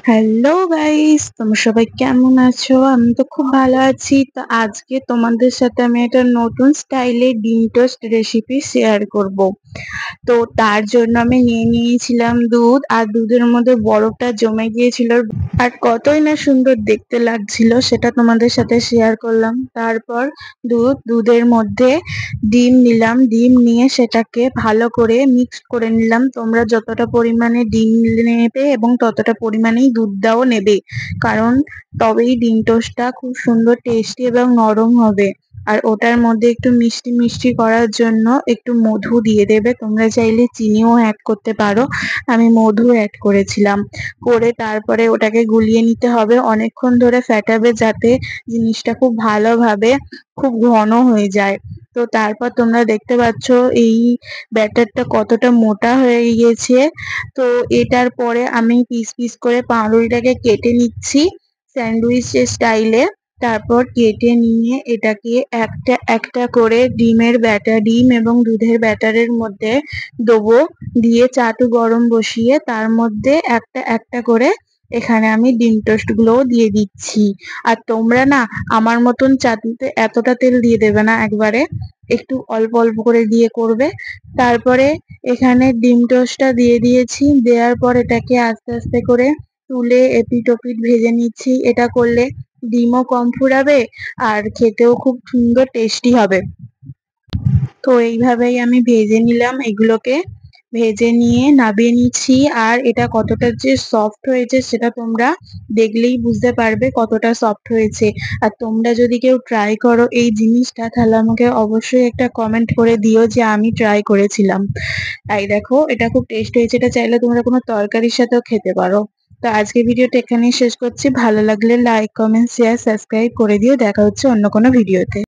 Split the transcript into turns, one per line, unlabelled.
Hello guys, তোমরা সবাই কেমন আছো? আমি তো খুব ভালো আছি। তো আজকে তোমাদের সাথে আমি একটা নতুন স্টাইলে ডিম টোস্ট রেসিপি শেয়ার করব। তো তার জন্য আমি নিয়ে নিয়েছিলাম দুধ, আর দুধের মধ্যে বরফটা জমে গিয়েছিল আর কতই না সুন্দর দেখতে লাগছিল, সেটা তোমাদের সাথে শেয়ার করলাম। তারপর দুধের মধ্যে ডিম নিলাম, ডিম নিয়ে সেটাকে ভালো করে মিক্স করে নিলাম। তোমরা যতটা পরিমাণে ডিম নেবে এবং ততটা পরিমাণেই দুধটাও নেবে, কারণ তবেই ডিম টোস্টটা খুব সুন্দর টেস্টি এবং নরম হবে। আর ওটার মধ্যে একটু মিষ্টি মিষ্টি করার জন্য একটু মধু দিয়ে দেবে, তোমরা চাইলে চিনিও অ্যাড করতে পারো। আমি মধু অ্যাড করেছিলাম। করে তারপরে ওটাকে গুলিয়ে নিতে হবে, অনেকক্ষণ ধরে ফেটাবে যাতে জিনিসটা খুব ভালোভাবে খুব ঘন হয়ে যায়। তো তারপর তোমরা দেখতে পাচ্ছ এই ব্যাটারটা কতটা মোটা হয়ে গিয়েছে। তো এটার পরে আমি পিস পিস করে পাউরুটিটাকে কেটে নিচ্ছি স্যান্ডউইচ স্টাইলে। তারপর কেটে নিয়ে এটাকে একটা একটা করে ডিম এবং দুধের ব্যাটারের মধ্যে দেবো, দিয়ে চাটু গরম বসিয়ে তার মধ্যে একটা একটা করে এখানে আমি ডিম টোস্ট গুলোও দিয়ে দিচ্ছি। আর তোমরা না আমার মতন চাটুতে এতটা তেল দিয়ে দেবে না, একবারে একটু অল্প অল্প করে দিয়ে করবে। তারপরে এখানে ডিম টোস্টটা দিয়ে দিয়েছি, দেওয়ার পর এটাকে আস্তে আস্তে করে তুলে এপিট ওপিট ভেজে নিচ্ছি। এটা করলে ডিমও কম ফুরাবে আর খেতেও খুব সুন্দর টেস্টি হবে। তো এইভাবেই আমি ভেজে নিলাম এগুলোকে, ভেজে নিয়ে নামিয়ে নিচ্ছি। আর এটা কতটা যে সফট হয়েছে সেটা তোমরা দেখলেই বুঝতে পারবে কতটা সফট হয়েছে। আর তোমরা যদি কেউ ট্রাই করো এই জিনিসটা, তাহলে আমাকে অবশ্যই একটা কমেন্ট করে দিও যে আমি ট্রাই করেছিলাম। তাই দেখো এটা খুব টেস্ট হয়েছে, এটা চাইলে তোমরা কোনো তরকারির সাথেও খেতে পারো। তো আজকে ভিডিওটা এখানেই শেষ করছি। ভালো লাগলে লাইক কমেন্ট শেয়ার সাবস্ক্রাইব করে দিও। দেখা হচ্ছে অন্য কোনো ভিডিওতে।